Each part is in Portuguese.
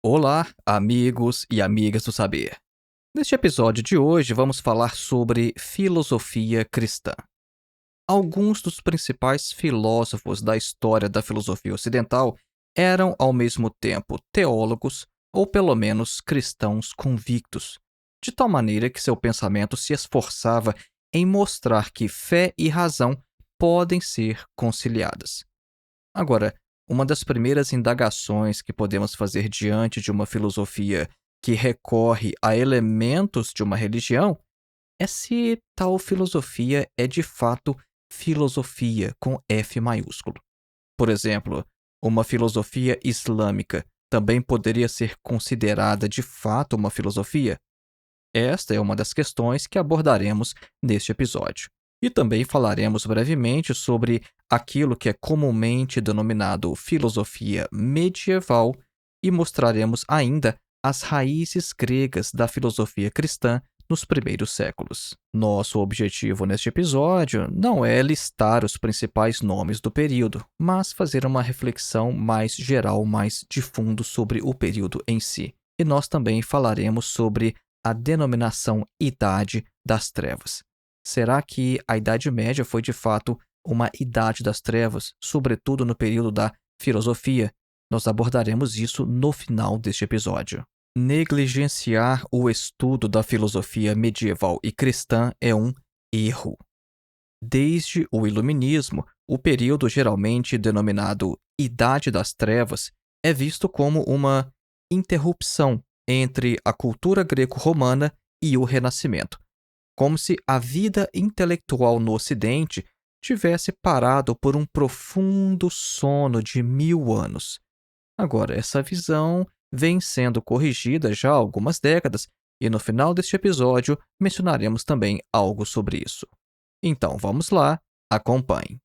Olá, amigos e amigas do saber. Neste episódio de hoje, vamos falar sobre filosofia cristã. Alguns dos principais filósofos da história da filosofia ocidental eram, ao mesmo tempo, teólogos ou, pelo menos, cristãos convictos, de tal maneira que seu pensamento se esforçava em mostrar que fé e razão podem ser conciliadas. Agora, uma das primeiras indagações que podemos fazer diante de uma filosofia que recorre a elementos de uma religião é se tal filosofia é de fato filosofia com F maiúsculo. Por exemplo, uma filosofia islâmica também poderia ser considerada de fato uma filosofia? Esta é uma das questões que abordaremos neste episódio. E também falaremos brevemente sobre aquilo que é comumente denominado filosofia medieval e mostraremos ainda as raízes gregas da filosofia cristã nos primeiros séculos. Nosso objetivo neste episódio não é listar os principais nomes do período, mas fazer uma reflexão mais geral, mais de fundo sobre o período em si. E nós também falaremos sobre a denominação Idade das Trevas. Será que a Idade Média foi de fato uma Idade das Trevas, sobretudo no período da filosofia? Nós abordaremos isso no final deste episódio. Negligenciar o estudo da filosofia medieval e cristã é um erro. Desde o Iluminismo, o período geralmente denominado Idade das Trevas é visto como uma interrupção entre a cultura greco-romana e o Renascimento, como se a vida intelectual no Ocidente tivesse parado por um profundo sono de 1000 anos. Agora, essa visão vem sendo corrigida já há algumas décadas, e no final deste episódio mencionaremos também algo sobre isso. Então, vamos lá, acompanhe.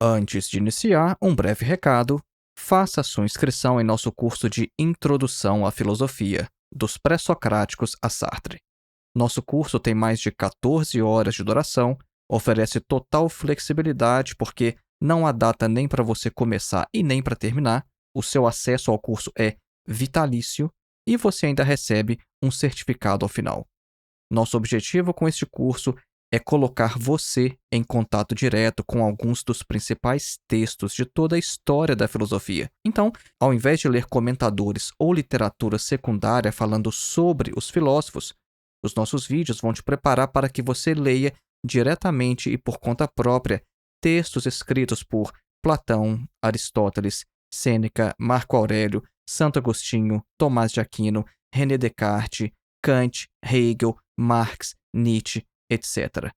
Antes de iniciar, um breve recado. Faça sua inscrição em nosso curso de Introdução à Filosofia, dos Pré-Socráticos a Sartre. Nosso curso tem mais de 14 horas de duração, oferece total flexibilidade porque não há data nem para você começar e nem para terminar, o seu acesso ao curso é vitalício e você ainda recebe um certificado ao final. Nosso objetivo com este curso é colocar você em contato direto com alguns dos principais textos de toda a história da filosofia. Então, ao invés de ler comentadores ou literatura secundária falando sobre os filósofos, os nossos vídeos vão te preparar para que você leia diretamente e por conta própria textos escritos por Platão, Aristóteles, Sêneca, Marco Aurélio, Santo Agostinho, Tomás de Aquino, René Descartes, Kant, Hegel, Marx, Nietzsche, etc.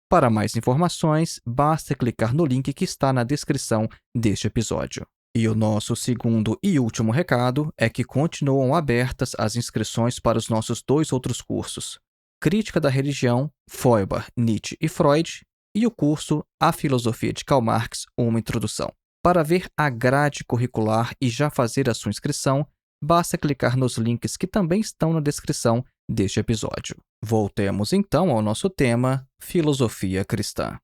Para mais informações, basta clicar no link que está na descrição deste episódio. E o nosso segundo e último recado é que continuam abertas as inscrições para os nossos 2 outros cursos: Crítica da Religião, Feuerbach, Nietzsche e Freud, e o curso A Filosofia de Karl Marx, uma introdução. Para ver a grade curricular e já fazer a sua inscrição, basta clicar nos links que também estão na descrição deste episódio. Voltemos então ao nosso tema, filosofia cristã.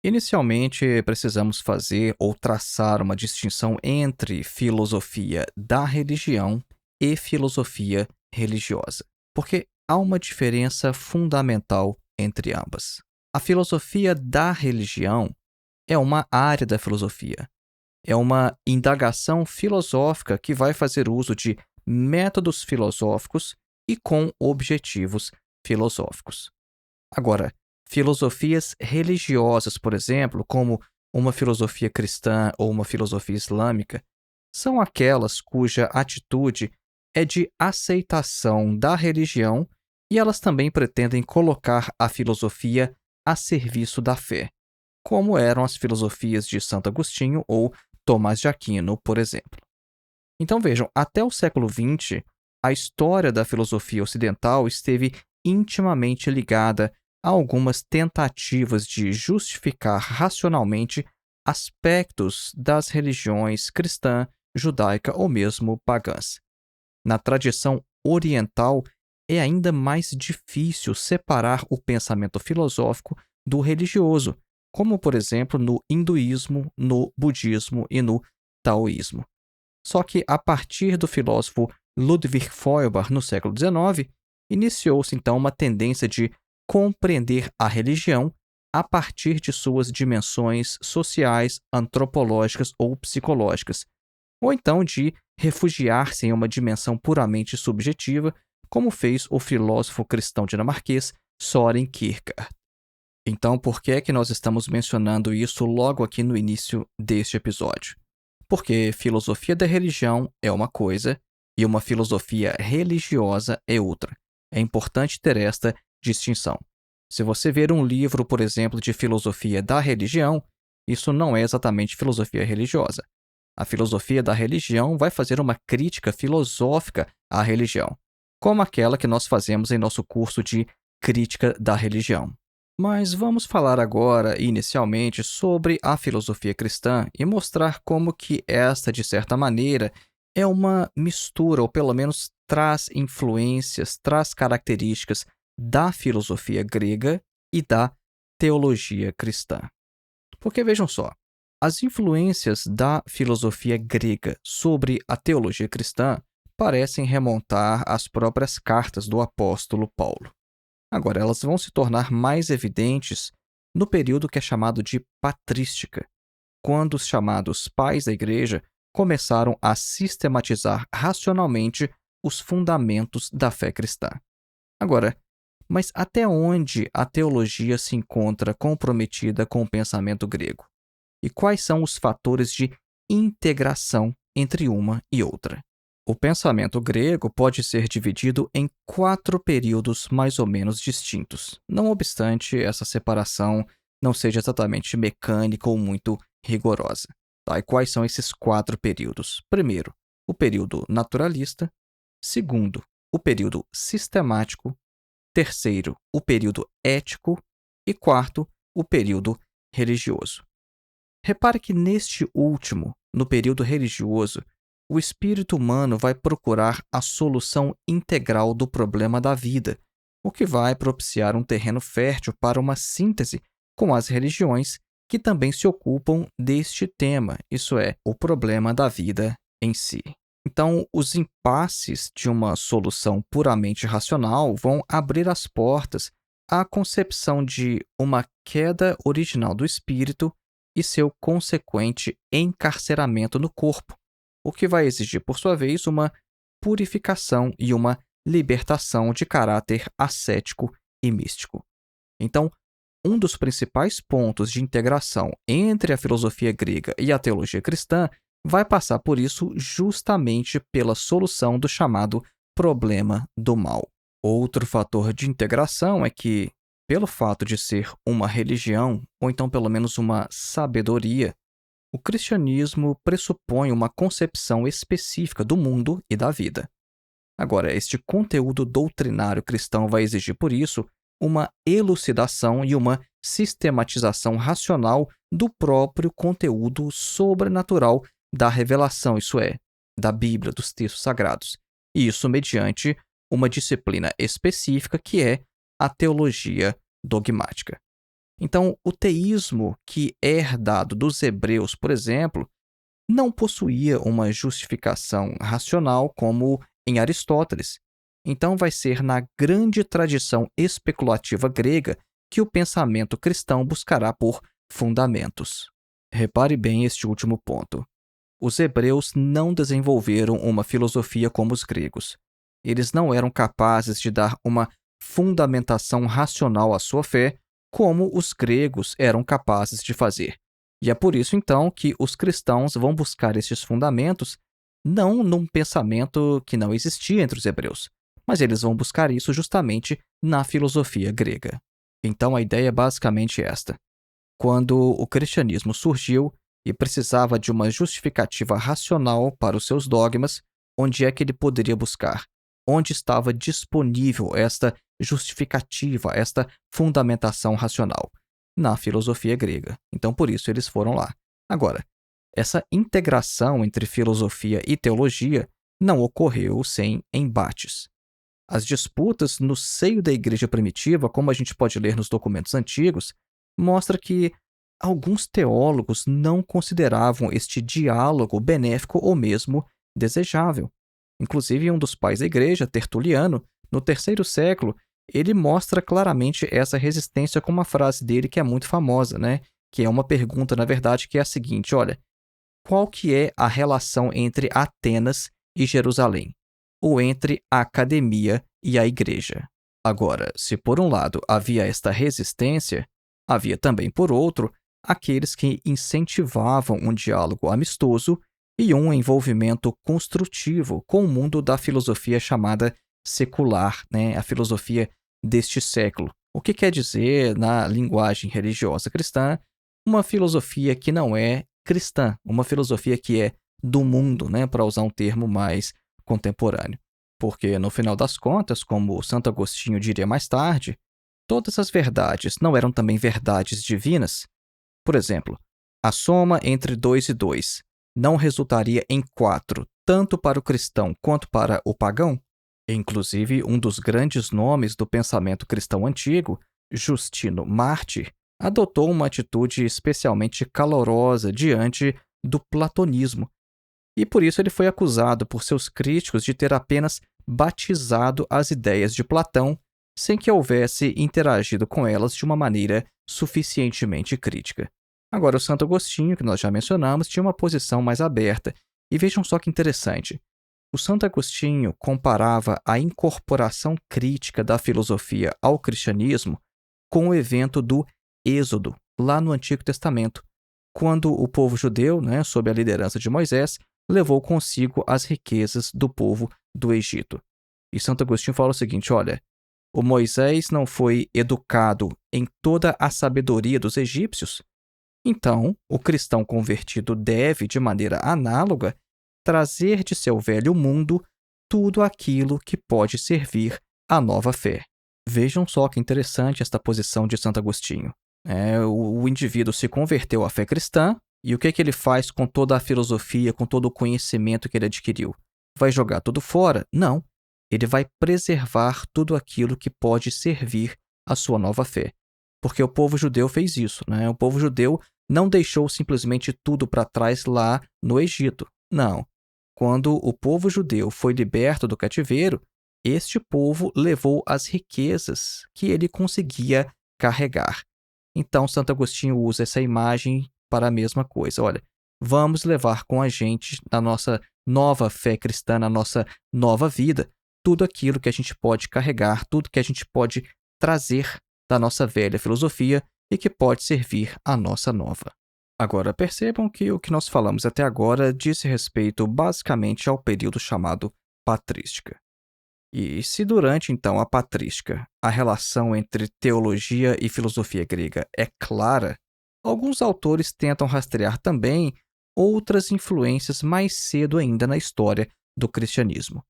Inicialmente, precisamos fazer ou traçar uma distinção entre filosofia da religião e filosofia religiosa, porque há uma diferença fundamental entre ambas. A filosofia da religião é uma área da filosofia. É uma indagação filosófica que vai fazer uso de métodos filosóficos e com objetivos filosóficos. Agora, filosofias religiosas, por exemplo, como uma filosofia cristã ou uma filosofia islâmica, são aquelas cuja atitude é de aceitação da religião e elas também pretendem colocar a filosofia a serviço da fé, como eram as filosofias de Santo Agostinho ou Tomás de Aquino, por exemplo. Então vejam, até o século XX, a história da filosofia ocidental esteve intimamente ligada a algumas tentativas de justificar racionalmente aspectos das religiões cristã, judaica ou mesmo pagãs. Na tradição oriental, é ainda mais difícil separar o pensamento filosófico do religioso, como, por exemplo, no hinduísmo, no budismo e no taoísmo. Só que, a partir do filósofo Ludwig Feuerbach, no século XIX, iniciou-se então uma tendência de compreender a religião a partir de suas dimensões sociais, antropológicas ou psicológicas, ou então de refugiar-se em uma dimensão puramente subjetiva, como fez o filósofo cristão dinamarquês Søren Kierkegaard. Então, por que é que nós estamos mencionando isso logo aqui no início deste episódio? Porque filosofia da religião é uma coisa e uma filosofia religiosa é outra. É importante ter esta distinção. Se você ver um livro, por exemplo, de filosofia da religião, isso não é exatamente filosofia religiosa. A filosofia da religião vai fazer uma crítica filosófica à religião, como aquela que nós fazemos em nosso curso de Crítica da Religião. Mas vamos falar agora, inicialmente, sobre a filosofia cristã e mostrar como que esta, de certa maneira, é uma mistura, ou pelo menos traz influências, traz características da filosofia grega e da teologia cristã. Porque vejam só, as influências da filosofia grega sobre a teologia cristã parecem remontar às próprias cartas do apóstolo Paulo. Agora, elas vão se tornar mais evidentes no período que é chamado de patrística, quando os chamados pais da igreja começaram a sistematizar racionalmente os fundamentos da fé cristã. Agora, mas até onde a teologia se encontra comprometida com o pensamento grego? E quais são os fatores de integração entre uma e outra? O pensamento grego pode ser dividido em 4 períodos mais ou menos distintos, não obstante essa separação não seja exatamente mecânica ou muito rigorosa. Tá? E quais são esses 4 períodos? Primeiro, o período naturalista. Segundo, o período sistemático. Terceiro, o período ético. E quarto, o período religioso. Repare que neste último, no período religioso, o espírito humano vai procurar a solução integral do problema da vida, o que vai propiciar um terreno fértil para uma síntese com as religiões que também se ocupam deste tema, isso é, o problema da vida em si. Então, os impasses de uma solução puramente racional vão abrir as portas à concepção de uma queda original do espírito e seu consequente encarceramento no corpo, o que vai exigir, por sua vez, uma purificação e uma libertação de caráter ascético e místico. Então, um dos principais pontos de integração entre a filosofia grega e a teologia cristã vai passar por isso justamente pela solução do chamado problema do mal. Outro fator de integração é que, pelo fato de ser uma religião, ou então pelo menos uma sabedoria, o cristianismo pressupõe uma concepção específica do mundo e da vida. Agora, este conteúdo doutrinário cristão vai exigir, por isso, uma elucidação e uma sistematização racional do próprio conteúdo sobrenatural da revelação, isso é, da Bíblia, dos textos sagrados. E isso mediante uma disciplina específica que é a teologia dogmática. Então, o teísmo que é herdado dos hebreus, por exemplo, não possuía uma justificação racional como em Aristóteles. Então, vai ser na grande tradição especulativa grega que o pensamento cristão buscará por fundamentos. Repare bem este último ponto. Os hebreus não desenvolveram uma filosofia como os gregos. Eles não eram capazes de dar uma fundamentação racional à sua fé, como os gregos eram capazes de fazer. E é por isso, então, que os cristãos vão buscar estes fundamentos não num pensamento que não existia entre os hebreus, mas eles vão buscar isso justamente na filosofia grega. Então, a ideia é basicamente esta. Quando o cristianismo surgiu e precisava de uma justificativa racional para os seus dogmas, onde é que ele poderia buscar? Onde estava disponível esta justificativa, esta fundamentação racional? Na filosofia grega. Então, por isso, eles foram lá. Agora, essa integração entre filosofia e teologia não ocorreu sem embates. As disputas no seio da igreja primitiva, como a gente pode ler nos documentos antigos, mostra que alguns teólogos não consideravam este diálogo benéfico ou mesmo desejável. Inclusive, um dos pais da igreja, Tertuliano, no terceiro século, ele mostra claramente essa resistência com uma frase dele que é muito famosa, né? Que é uma pergunta, na verdade, que é a seguinte, olha, qual que é a relação entre Atenas e Jerusalém? Ou entre a academia e a igreja? Agora, se por um lado havia esta resistência, havia também, por outro, aqueles que incentivavam um diálogo amistoso e um envolvimento construtivo com o mundo da filosofia chamada secular, né? A filosofia deste século. O que quer dizer, na linguagem religiosa cristã, uma filosofia que não é cristã, uma filosofia que é do mundo, né? Para usar um termo mais contemporâneo. Porque, no final das contas, como Santo Agostinho diria mais tarde, todas as verdades não eram também verdades divinas? Por exemplo, a soma entre 2 e 2 não resultaria em 4, tanto para o cristão quanto para o pagão? Inclusive, um dos grandes nomes do pensamento cristão antigo, Justino Mártir, adotou uma atitude especialmente calorosa diante do platonismo, e por isso ele foi acusado por seus críticos de ter apenas batizado as ideias de Platão sem que houvesse interagido com elas de uma maneira suficientemente crítica. Agora, o Santo Agostinho, que nós já mencionamos, tinha uma posição mais aberta, e vejam só que interessante. O Santo Agostinho comparava a incorporação crítica da filosofia ao cristianismo com o evento do Êxodo, lá no Antigo Testamento, quando o povo judeu, né, sob a liderança de Moisés, levou consigo as riquezas do povo do Egito. E Santo Agostinho fala o seguinte, olha, o Moisés não foi educado em toda a sabedoria dos egípcios? Então, o cristão convertido deve, de maneira análoga, trazer de seu velho mundo tudo aquilo que pode servir à nova fé. Vejam só que interessante esta posição de Santo Agostinho. O indivíduo se converteu à fé cristã, e o que ele faz com toda a filosofia, com todo o conhecimento que ele adquiriu? Vai jogar tudo fora? Não. Ele vai preservar tudo aquilo que pode servir à sua nova fé. Porque o povo judeu fez isso, né? O povo judeu não deixou simplesmente tudo para trás lá no Egito. Não. Quando o povo judeu foi liberto do cativeiro, este povo levou as riquezas que ele conseguia carregar. Então, Santo Agostinho usa essa imagem para a mesma coisa. Olha, vamos levar com a gente, na nossa nova fé cristã, na nossa nova vida, tudo aquilo que a gente pode carregar, tudo que a gente pode trazer da nossa velha filosofia e que pode servir à nossa nova. Agora, percebam que o que nós falamos até agora diz respeito basicamente ao período chamado patrística. E se durante, então, a patrística, a relação entre teologia e filosofia grega é clara, alguns autores tentam rastrear também outras influências mais cedo ainda na história do cristianismo.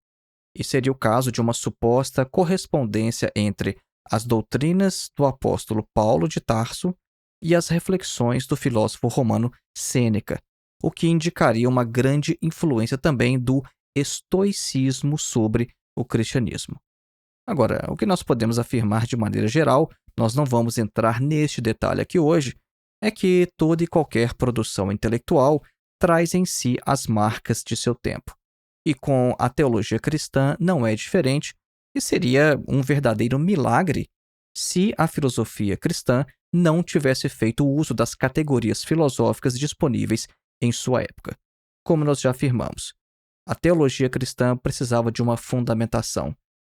E seria o caso de uma suposta correspondência entre as doutrinas do apóstolo Paulo de Tarso e as reflexões do filósofo romano Sêneca, o que indicaria uma grande influência também do estoicismo sobre o cristianismo. Agora, o que nós podemos afirmar de maneira geral, nós não vamos entrar neste detalhe aqui hoje, é que toda e qualquer produção intelectual traz em si as marcas de seu tempo. E com a teologia cristã não é diferente, e seria um verdadeiro milagre se a filosofia cristã não tivesse feito uso das categorias filosóficas disponíveis em sua época. Como nós já afirmamos, a teologia cristã precisava de uma fundamentação.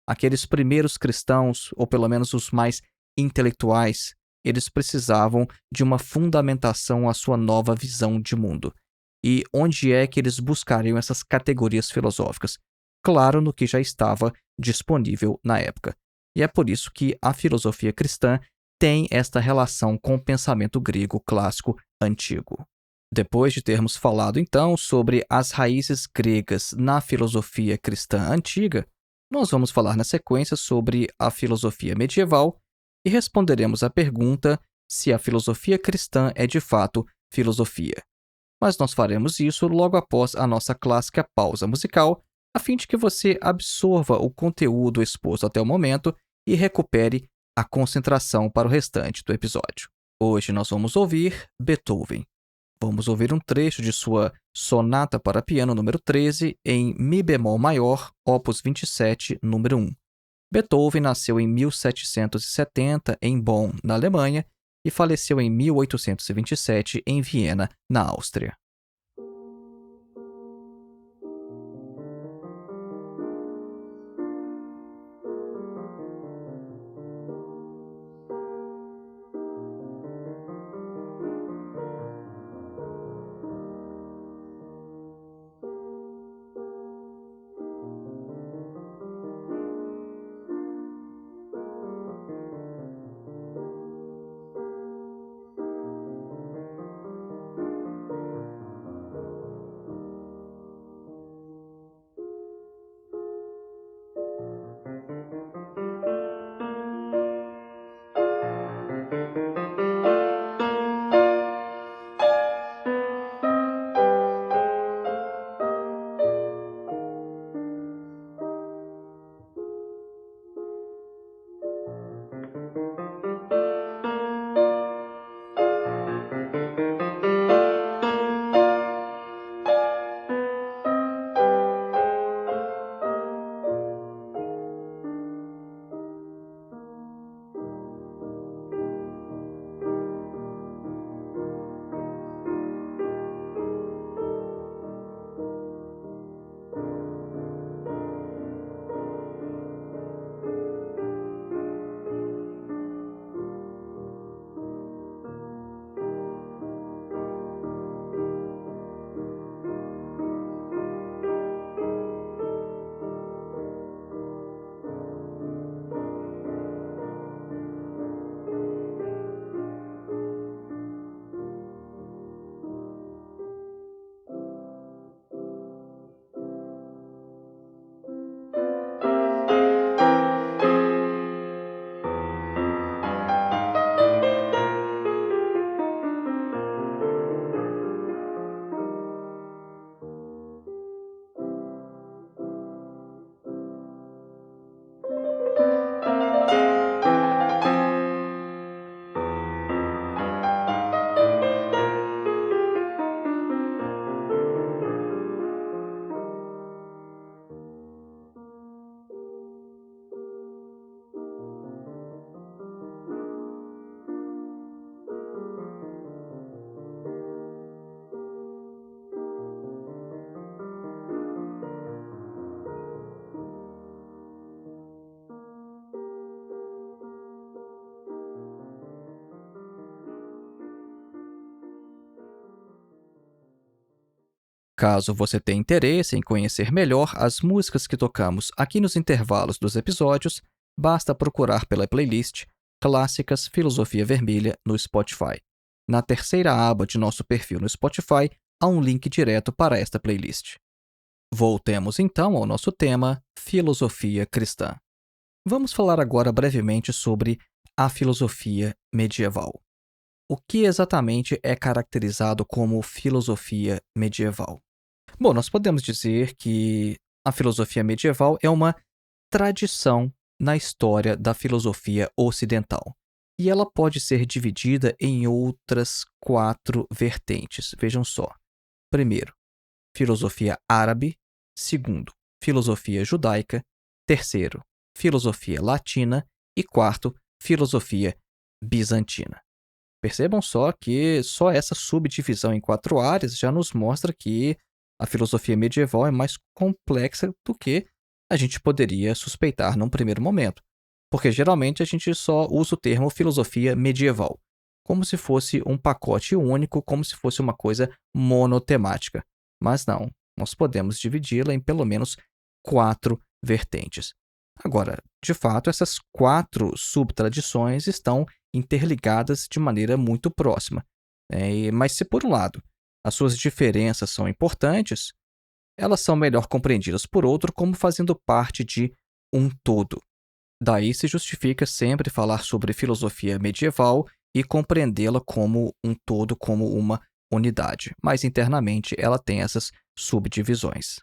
Aqueles primeiros cristãos, ou pelo menos os mais intelectuais, eles precisavam de uma fundamentação à sua nova visão de mundo. E onde é que eles buscariam essas categorias filosóficas? Claro, no que já estava disponível na época. E é por isso que a filosofia cristã tem esta relação com o pensamento grego clássico antigo. Depois de termos falado, então, sobre as raízes gregas na filosofia cristã antiga, nós vamos falar na sequência sobre a filosofia medieval e responderemos à pergunta se a filosofia cristã é de fato filosofia. Mas nós faremos isso logo após a nossa clássica pausa musical, a fim de que você absorva o conteúdo exposto até o momento e recupere a concentração para o restante do episódio. Hoje nós vamos ouvir Beethoven. Vamos ouvir um trecho de sua Sonata para Piano número 13 em Mi bemol maior, opus 27, número 1. Beethoven nasceu em 1770 em Bonn, na Alemanha, e faleceu em 1827 em Viena, na Áustria. Caso você tenha interesse em conhecer melhor as músicas que tocamos aqui nos intervalos dos episódios, basta procurar pela playlist Clássicas Filosofia Vermelha no Spotify. Na terceira aba de nosso perfil no Spotify, há um link direto para esta playlist. Voltemos então ao nosso tema, filosofia cristã. Vamos falar agora brevemente sobre a filosofia medieval. O que exatamente é caracterizado como filosofia medieval? Bom, nós podemos dizer que a filosofia medieval é uma tradição na história da filosofia ocidental. E ela pode ser dividida em outras 4 vertentes. Vejam só. Primeiro, filosofia árabe. Segundo, filosofia judaica. Terceiro, filosofia latina. E quarto, filosofia bizantina. Percebam só que só essa subdivisão em 4 áreas já nos mostra que a filosofia medieval é mais complexa do que a gente poderia suspeitar num primeiro momento, porque geralmente a gente só usa o termo filosofia medieval, como se fosse um pacote único, como se fosse uma coisa monotemática. Mas não, nós podemos dividi-la em pelo menos 4 vertentes. Agora, de fato, essas 4 subtradições estão interligadas de maneira muito próxima. Mas se, por um lado, as suas diferenças são importantes, elas são melhor compreendidas por outro como fazendo parte de um todo. Daí se justifica sempre falar sobre filosofia medieval e compreendê-la como um todo, como uma unidade. Mas internamente ela tem essas subdivisões.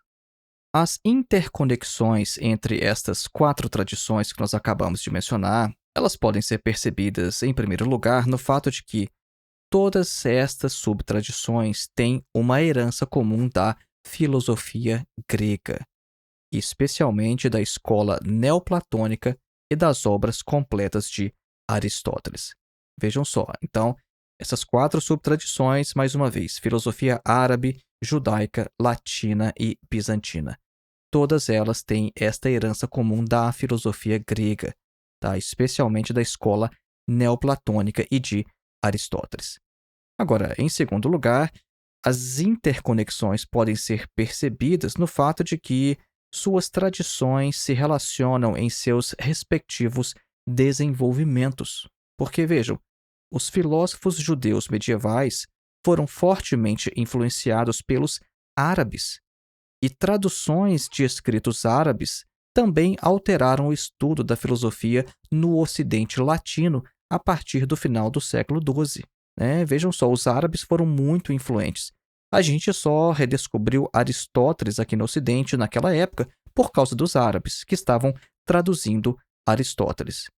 As interconexões entre estas quatro tradições que nós acabamos de mencionar, elas podem ser percebidas, em primeiro lugar, no fato de que todas estas subtradições têm uma herança comum da filosofia grega, especialmente da escola neoplatônica e das obras completas de Aristóteles. Vejam só, então, essas quatro subtradições, mais uma vez, filosofia árabe, judaica, latina e bizantina. Todas elas têm esta herança comum da filosofia grega, tá? Especialmente da escola neoplatônica e de Aristóteles. Agora, em segundo lugar, as interconexões podem ser percebidas no fato de que suas tradições se relacionam em seus respectivos desenvolvimentos. Porque, vejam, os filósofos judeus medievais foram fortemente influenciados pelos árabes, e traduções de escritos árabes também alteraram o estudo da filosofia no Ocidente Latino a partir do final do século XII. Vejam só, os árabes foram muito influentes. A gente só redescobriu Aristóteles aqui no Ocidente naquela época por causa dos árabes, que estavam traduzindo Aristóteles.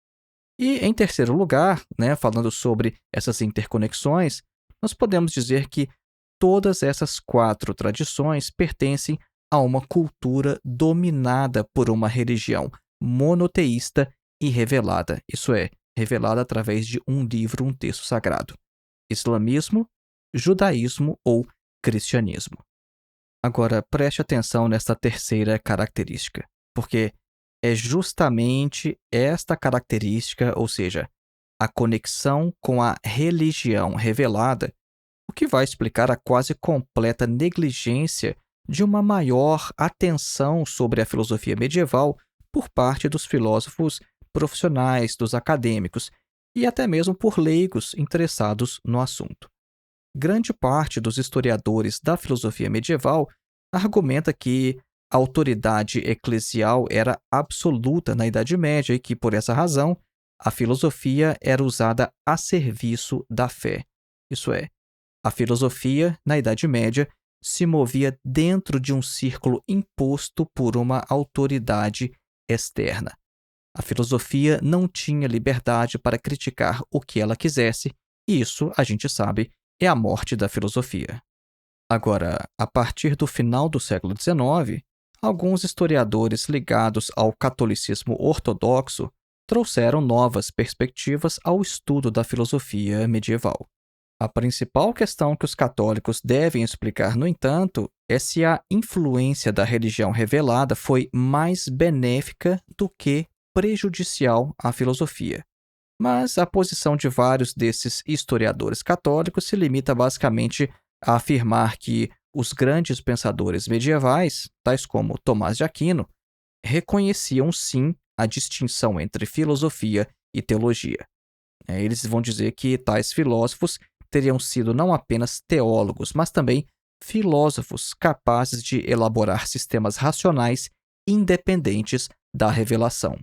E, em terceiro lugar, falando sobre essas interconexões, nós podemos dizer que todas essas quatro tradições pertencem a uma cultura dominada por uma religião monoteísta e revelada, isso é, revelada através de um livro, um texto sagrado: islamismo, judaísmo ou cristianismo. Agora, preste atenção nesta terceira característica, porque é justamente esta característica, ou seja, a conexão com a religião revelada, o que vai explicar a quase completa negligência de uma maior atenção sobre a filosofia medieval por parte dos filósofos profissionais, dos acadêmicos e até mesmo por leigos interessados no assunto. Grande parte dos historiadores da filosofia medieval argumenta que a autoridade eclesial era absoluta na Idade Média e que, por essa razão, a filosofia era usada a serviço da fé. Isso é, a filosofia, na Idade Média, se movia dentro de um círculo imposto por uma autoridade externa. A filosofia não tinha liberdade para criticar o que ela quisesse, e isso, a gente sabe, é a morte da filosofia. Agora, a partir do final do século XIX, alguns historiadores ligados ao catolicismo ortodoxo trouxeram novas perspectivas ao estudo da filosofia medieval. A principal questão que os católicos devem explicar, no entanto, é se a influência da religião revelada foi mais benéfica do que prejudicial à filosofia. Mas a posição de vários desses historiadores católicos se limita basicamente a afirmar que os grandes pensadores medievais, tais como Tomás de Aquino, reconheciam sim a distinção entre filosofia e teologia. Eles vão dizer que tais filósofos teriam sido não apenas teólogos, mas também filósofos capazes de elaborar sistemas racionais independentes da revelação.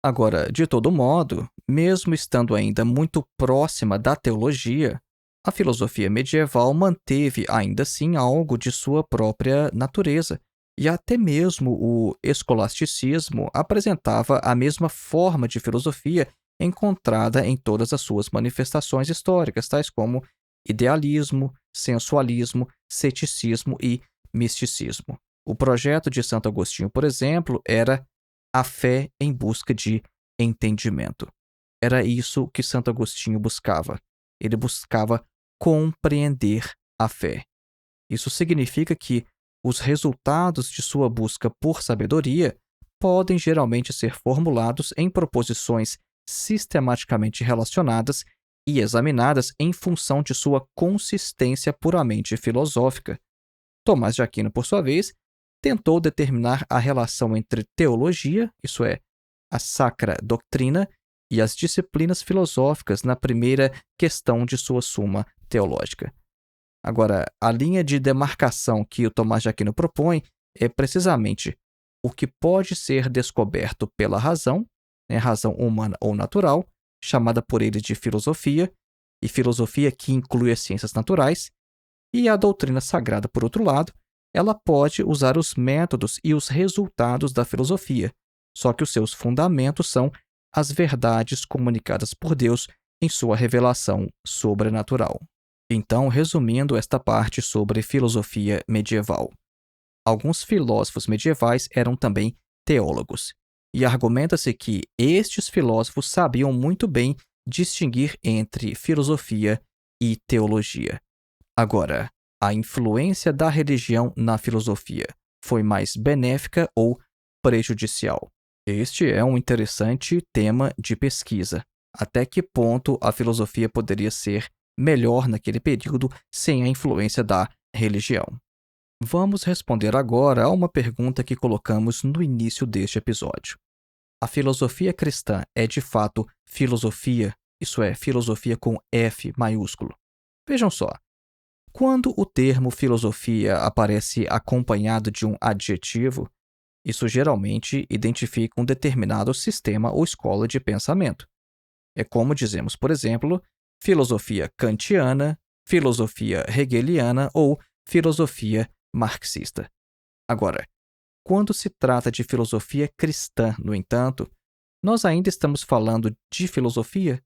Agora, de todo modo, mesmo estando ainda muito próxima da teologia, a filosofia medieval manteve ainda assim algo de sua própria natureza, e até mesmo o escolasticismo apresentava a mesma forma de filosofia encontrada em todas as suas manifestações históricas, tais como idealismo, sensualismo, ceticismo e misticismo. O projeto de Santo Agostinho, por exemplo, era a fé em busca de entendimento. Era isso que Santo Agostinho buscava. Ele buscava compreender a fé. Isso significa que os resultados de sua busca por sabedoria podem geralmente ser formulados em proposições sistematicamente relacionadas e examinadas em função de sua consistência puramente filosófica. Tomás de Aquino, por sua vez, tentou determinar a relação entre teologia, isso é, a sacra doutrina, e as disciplinas filosóficas na primeira questão de sua Suma Teológica. Agora, a linha de demarcação que o Tomás de Aquino propõe é precisamente o que pode ser descoberto pela razão, razão humana ou natural, chamada por ele de filosofia, e filosofia que inclui as ciências naturais, e a doutrina sagrada, por outro lado, ela pode usar os métodos e os resultados da filosofia, só que os seus fundamentos são as verdades comunicadas por Deus em sua revelação sobrenatural. Então, resumindo esta parte sobre filosofia medieval. Alguns filósofos medievais eram também teólogos, e argumenta-se que estes filósofos sabiam muito bem distinguir entre filosofia e teologia. Agora, a influência da religião na filosofia foi mais benéfica ou prejudicial? Este é um interessante tema de pesquisa. Até que ponto a filosofia poderia ser melhor naquele período sem a influência da religião? Vamos responder agora a uma pergunta que colocamos no início deste episódio. A filosofia cristã é de fato filosofia, isso é, filosofia com F maiúsculo? Vejam só. Quando o termo filosofia aparece acompanhado de um adjetivo, isso geralmente identifica um determinado sistema ou escola de pensamento. É como dizemos, por exemplo, filosofia kantiana, filosofia hegeliana ou filosofia marxista. Agora, quando se trata de filosofia cristã, no entanto, nós ainda estamos falando de filosofia?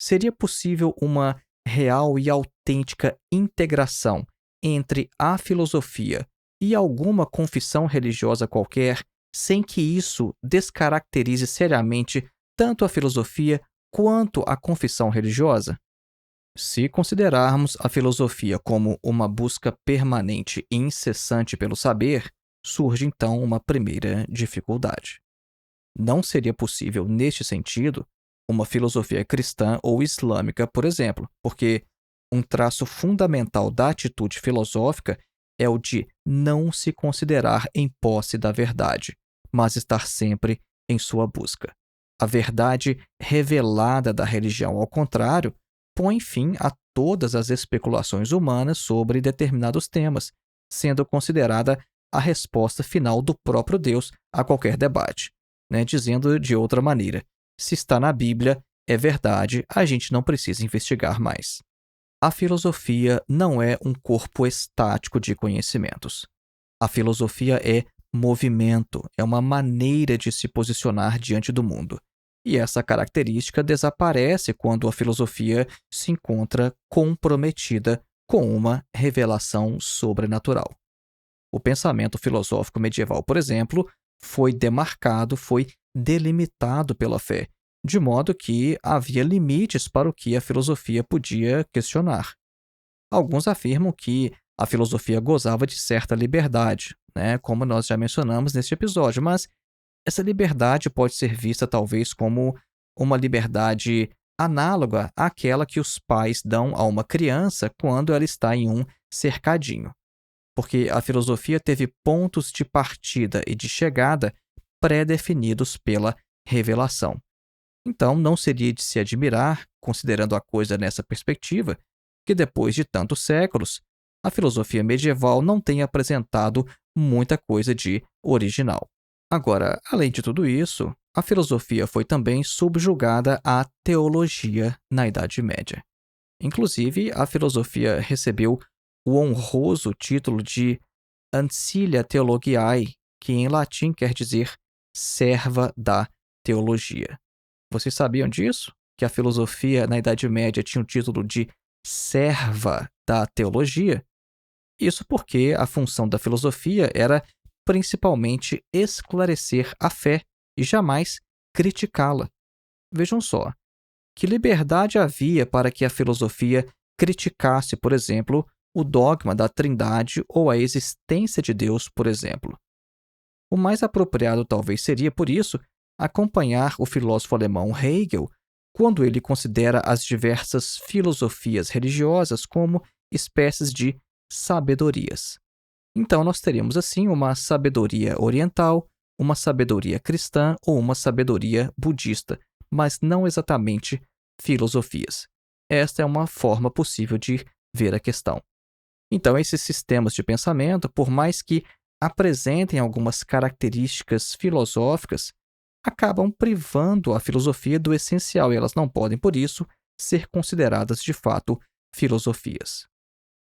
Seria possível uma real e autêntica integração entre a filosofia e alguma confissão religiosa qualquer, sem que isso descaracterize seriamente tanto a filosofia quanto a confissão religiosa? Se considerarmos a filosofia como uma busca permanente e incessante pelo saber, surge então uma primeira dificuldade. Não seria possível, neste sentido, uma filosofia cristã ou islâmica, por exemplo, porque um traço fundamental da atitude filosófica é o de não se considerar em posse da verdade, mas estar sempre em sua busca. A verdade revelada da religião, ao contrário, põe fim a todas as especulações humanas sobre determinados temas, sendo considerada a resposta final do próprio Deus a qualquer debate. Dizendo de outra maneira, se está na Bíblia, é verdade, a gente não precisa investigar mais. A filosofia não é um corpo estático de conhecimentos. A filosofia é movimento, é uma maneira de se posicionar diante do mundo. E essa característica desaparece quando a filosofia se encontra comprometida com uma revelação sobrenatural. O pensamento filosófico medieval, por exemplo, foi demarcado, foi delimitado pela fé, de modo que havia limites para o que a filosofia podia questionar. Alguns afirmam que a filosofia gozava de certa liberdade, como nós já mencionamos neste episódio, mas essa liberdade pode ser vista talvez como uma liberdade análoga àquela que os pais dão a uma criança quando ela está em um cercadinho. Porque a filosofia teve pontos de partida e de chegada pré-definidos pela revelação. Então, não seria de se admirar, considerando a coisa nessa perspectiva, que depois de tantos séculos, a filosofia medieval não tenha apresentado muita coisa de original. Agora, além de tudo isso, a filosofia foi também subjugada à teologia na Idade Média. Inclusive, a filosofia recebeu o honroso título de Ancilia Theologiae, que em latim quer dizer serva da teologia. Vocês sabiam disso? Que a filosofia na Idade Média tinha o título de serva da teologia? Isso porque a função da filosofia era principalmente esclarecer a fé e jamais criticá-la. Vejam só, que liberdade havia para que a filosofia criticasse, por exemplo, o dogma da Trindade ou a existência de Deus, por exemplo. O mais apropriado talvez seria, por isso, acompanhar o filósofo alemão Hegel quando ele considera as diversas filosofias religiosas como espécies de sabedorias. Então, nós teríamos, assim, uma sabedoria oriental, uma sabedoria cristã ou uma sabedoria budista, mas não exatamente filosofias. Esta é uma forma possível de ver a questão. Então, esses sistemas de pensamento, por mais que apresentem algumas características filosóficas, acabam privando a filosofia do essencial e elas não podem, por isso, ser consideradas de fato filosofias.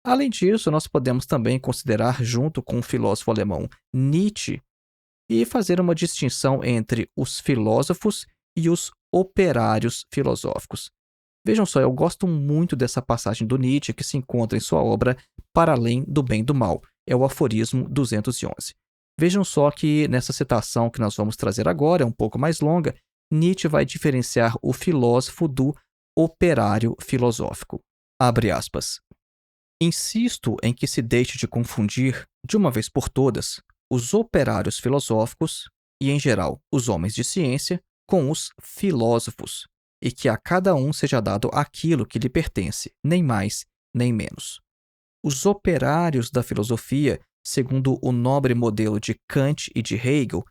Além disso, nós podemos também considerar, junto com o filósofo alemão Nietzsche, e fazer uma distinção entre os filósofos e os operários filosóficos. Vejam só, eu gosto muito dessa passagem do Nietzsche que se encontra em sua obra Para Além do Bem e do Mal. É o aforismo 211. Vejam só que nessa citação que nós vamos trazer agora, é um pouco mais longa, Nietzsche vai diferenciar o filósofo do operário filosófico. Abre aspas. Insisto em que se deixe de confundir, de uma vez por todas, os operários filosóficos, e em geral os homens de ciência, com os filósofos, e que a cada um seja dado aquilo que lhe pertence, nem mais nem menos. Os operários da filosofia, segundo o nobre modelo de Kant e de Hegel,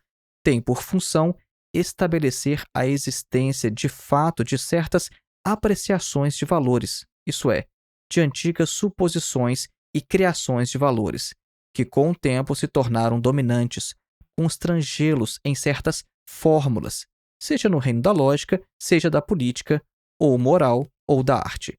têm por função estabelecer a existência de fato de certas apreciações de valores, isto é, de antigas suposições e criações de valores, que com o tempo se tornaram dominantes, constrangê-los em certas fórmulas, seja no reino da lógica, seja da política, ou moral, ou da arte.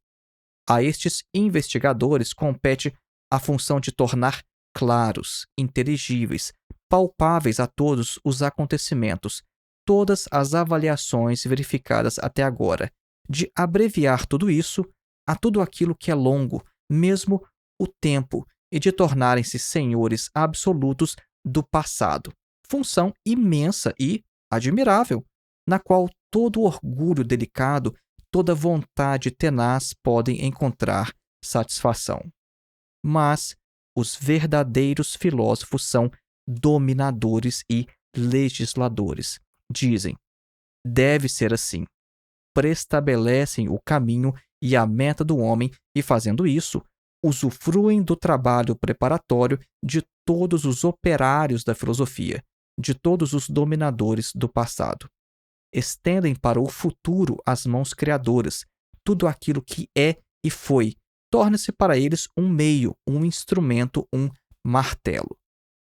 A estes investigadores compete a função de tornar claros, inteligíveis, palpáveis a todos os acontecimentos, todas as avaliações verificadas até agora, de abreviar tudo isso a tudo aquilo que é longo, mesmo o tempo, e de tornarem-se senhores absolutos do passado. Função imensa e admirável, na qual todo orgulho delicado, toda vontade tenaz podem encontrar satisfação. Mas os verdadeiros filósofos são dominadores e legisladores. Dizem, deve ser assim. Prestabelecem o caminho e a meta do homem e, fazendo isso, usufruem do trabalho preparatório de todos os operários da filosofia, de todos os dominadores do passado. Estendem para o futuro as mãos criadoras, tudo aquilo que é e foi, torna-se para eles um meio, um instrumento, um martelo.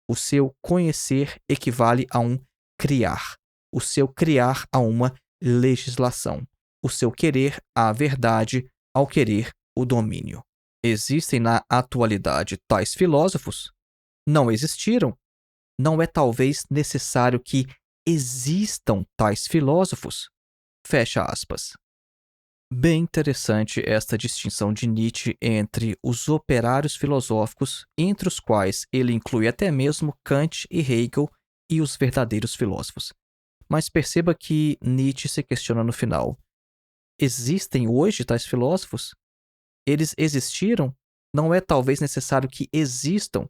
O seu conhecer equivale a um criar, o seu criar a uma legislação, o seu querer à verdade, ao querer o domínio. Existem na atualidade tais filósofos? Não existiram. Não é talvez necessário que existam tais filósofos? Fecha aspas. Bem interessante esta distinção de Nietzsche entre os operários filosóficos, entre os quais ele inclui até mesmo Kant e Hegel, e os verdadeiros filósofos. Mas perceba que Nietzsche se questiona no final. Existem hoje tais filósofos? Eles existiram? Não é talvez necessário que existam?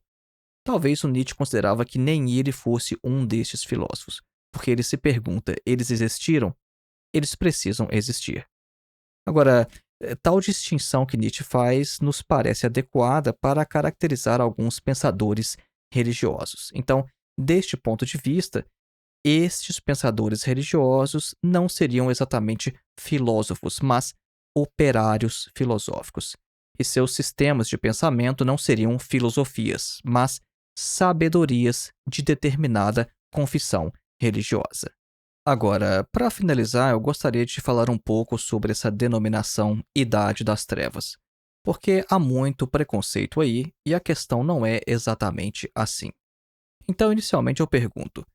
Talvez o Nietzsche considerava que nem ele fosse um destes filósofos, porque ele se pergunta, eles existiram? Eles precisam existir. Agora, tal distinção que Nietzsche faz nos parece adequada para caracterizar alguns pensadores religiosos. Então, deste ponto de vista, estes pensadores religiosos não seriam exatamente filósofos, mas operários filosóficos. E seus sistemas de pensamento não seriam filosofias, mas sabedorias de determinada confissão religiosa. Agora, para finalizar, eu gostaria de falar um pouco sobre essa denominação Idade das Trevas, porque há muito preconceito aí e a questão não é exatamente assim. Então, inicialmente eu pergunto,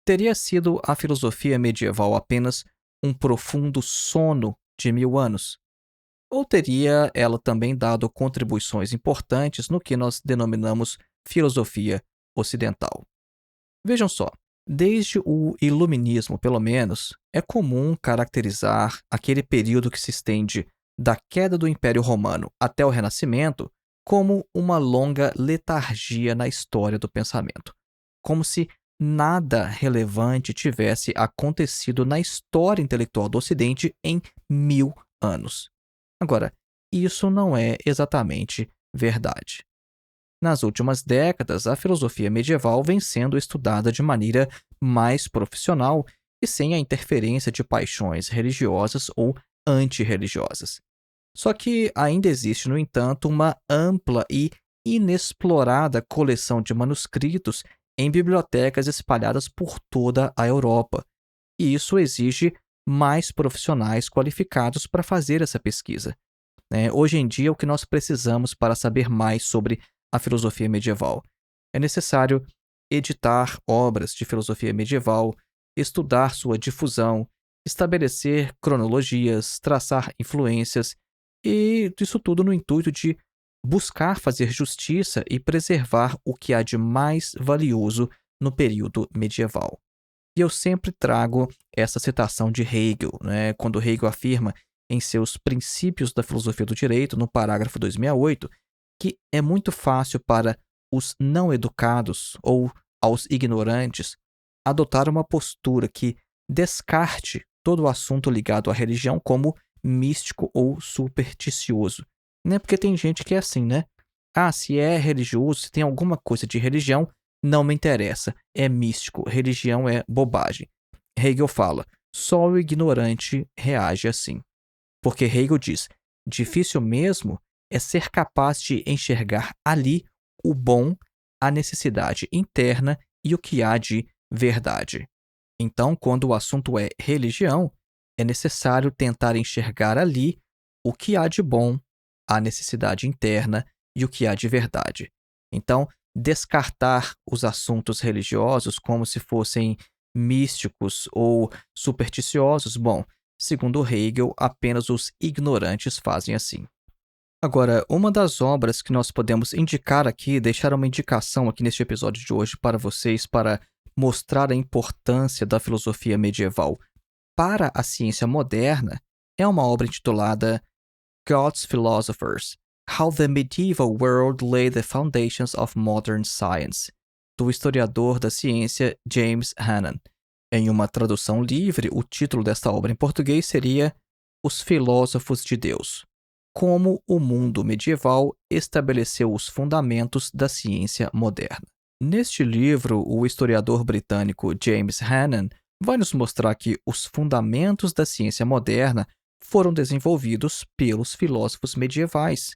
teria sido a filosofia medieval apenas um profundo sono de 1000 anos? Ou teria ela também dado contribuições importantes no que nós denominamos filosofia ocidental? Vejam só, desde o Iluminismo, pelo menos, é comum caracterizar aquele período que se estende da queda do Império Romano até o Renascimento como uma longa letargia na história do pensamento, como se nada relevante tivesse acontecido na história intelectual do Ocidente em 1000 anos. Agora, isso não é exatamente verdade. Nas últimas décadas, a filosofia medieval vem sendo estudada de maneira mais profissional e sem a interferência de paixões religiosas ou antirreligiosas. Só que ainda existe, no entanto, uma ampla e inexplorada coleção de manuscritos em bibliotecas espalhadas por toda a Europa, e isso exige mais profissionais qualificados para fazer essa pesquisa. né? Hoje em dia, o que nós precisamos para saber mais sobre a filosofia medieval? É necessário editar obras de filosofia medieval, estudar sua difusão, estabelecer cronologias, traçar influências, e isso tudo no intuito de buscar fazer justiça e preservar o que há de mais valioso no período medieval. E eu sempre trago essa citação de Hegel, né, quando Hegel afirma em seus Princípios da Filosofia do Direito, no parágrafo 268, que é muito fácil para os não educados ou aos ignorantes adotar uma postura que descarte todo o assunto ligado à religião como místico ou supersticioso. Né? Porque tem gente que é assim, né? Ah, se é religioso, se tem alguma coisa de religião, não me interessa. É místico. Religião é bobagem. Hegel fala: só o ignorante reage assim. Porque Hegel diz: difícil mesmo é ser capaz de enxergar ali o bom, a necessidade interna e o que há de verdade. Então, quando o assunto é religião, é necessário tentar enxergar ali o que há de bom, a necessidade interna e o que há de verdade. Então, descartar os assuntos religiosos como se fossem místicos ou supersticiosos, bom, segundo Hegel, apenas os ignorantes fazem assim. Agora, uma das obras que nós podemos indicar aqui, deixar uma indicação aqui neste episódio de hoje para vocês, para mostrar a importância da filosofia medieval para a ciência moderna, é uma obra intitulada God's Philosophers: How the Medieval World Laid the Foundations of Modern Science, do historiador da ciência James Hannan. Em uma tradução livre, o título desta obra em português seria Os Filósofos de Deus: Como o mundo medieval estabeleceu os fundamentos da ciência moderna. Neste livro, o historiador britânico James Hannan vai nos mostrar que os fundamentos da ciência moderna foram desenvolvidos pelos filósofos medievais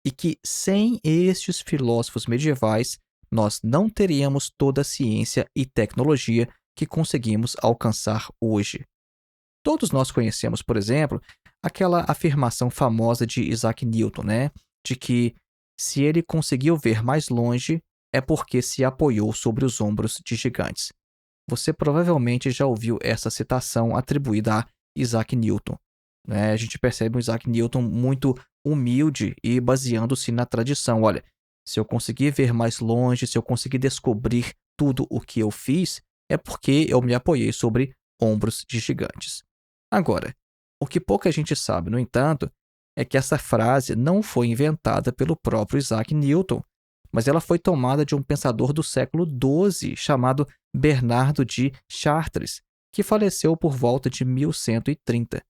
e que, sem estes filósofos medievais, nós não teríamos toda a ciência e tecnologia que conseguimos alcançar hoje. Todos nós conhecemos, por exemplo, aquela afirmação famosa de Isaac Newton, né? De que se ele conseguiu ver mais longe, é porque se apoiou sobre os ombros de gigantes. Você provavelmente já ouviu essa citação atribuída a Isaac Newton. Né? A gente percebe um Isaac Newton muito humilde e baseando-se na tradição. Olha, se eu conseguir ver mais longe, se eu conseguir descobrir tudo o que eu fiz, é porque eu me apoiei sobre ombros de gigantes. Agora, o que pouca gente sabe, no entanto, é que essa frase não foi inventada pelo próprio Isaac Newton, mas ela foi tomada de um pensador do século XII chamado Bernardo de Chartres, que faleceu por volta de 1130.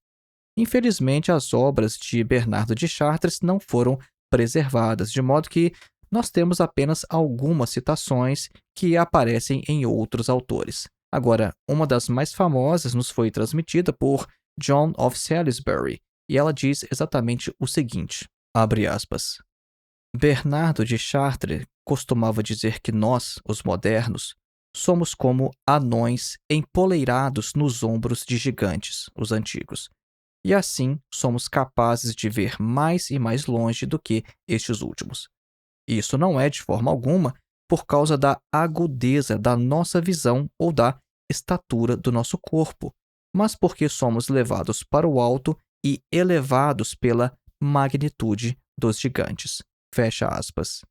Infelizmente, as obras de Bernardo de Chartres não foram preservadas, de modo que nós temos apenas algumas citações que aparecem em outros autores. Agora, uma das mais famosas nos foi transmitida por John of Salisbury, e ela diz exatamente o seguinte, abre aspas: Bernardo de Chartres costumava dizer que nós, os modernos, somos como anões empoleirados nos ombros de gigantes, os antigos, e assim somos capazes de ver mais e mais longe do que estes últimos. Isso não é, de forma alguma, por causa da agudeza da nossa visão ou da estatura do nosso corpo, mas porque somos levados para o alto e elevados pela magnitude dos gigantes. Fecha aspas.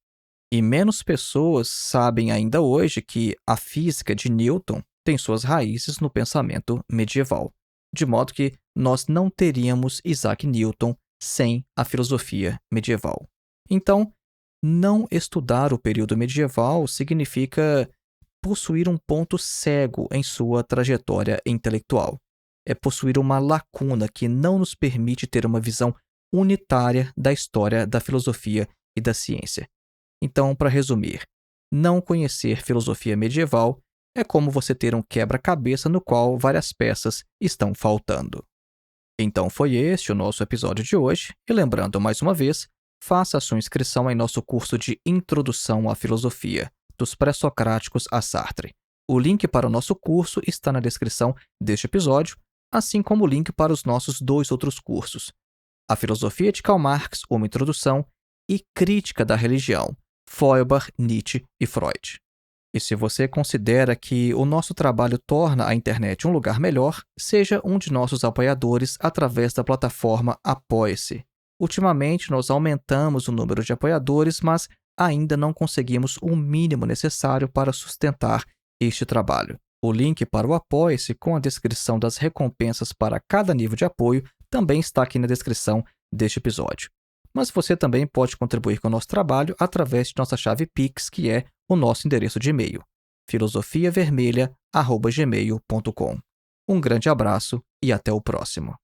E menos pessoas sabem ainda hoje que a física de Newton tem suas raízes no pensamento medieval, de modo que nós não teríamos Isaac Newton sem a filosofia medieval. Então, não estudar o período medieval significa possuir um ponto cego em sua trajetória intelectual. É possuir uma lacuna que não nos permite ter uma visão unitária da história da filosofia e da ciência. Então, para resumir, não conhecer filosofia medieval é como você ter um quebra-cabeça no qual várias peças estão faltando. Então foi este o nosso episódio de hoje, e lembrando mais uma vez, faça a sua inscrição em nosso curso de Introdução à Filosofia, dos Pré-Socráticos a Sartre. O link para o nosso curso está na descrição deste episódio, assim como o link para os nossos 2 outros cursos. A Filosofia de Karl Marx, uma introdução, e Crítica da Religião, Feuerbach, Nietzsche e Freud. E se você considera que o nosso trabalho torna a internet um lugar melhor, seja um de nossos apoiadores através da plataforma Apoie-se. Ultimamente, nós aumentamos o número de apoiadores, mas ainda não conseguimos o mínimo necessário para sustentar este trabalho. O link para o Apoie-se com a descrição das recompensas para cada nível de apoio também está aqui na descrição deste episódio. Mas você também pode contribuir com o nosso trabalho através de nossa chave Pix, que é o nosso endereço de e-mail, filosofiavermelha@gmail.com. Um grande abraço e até o próximo.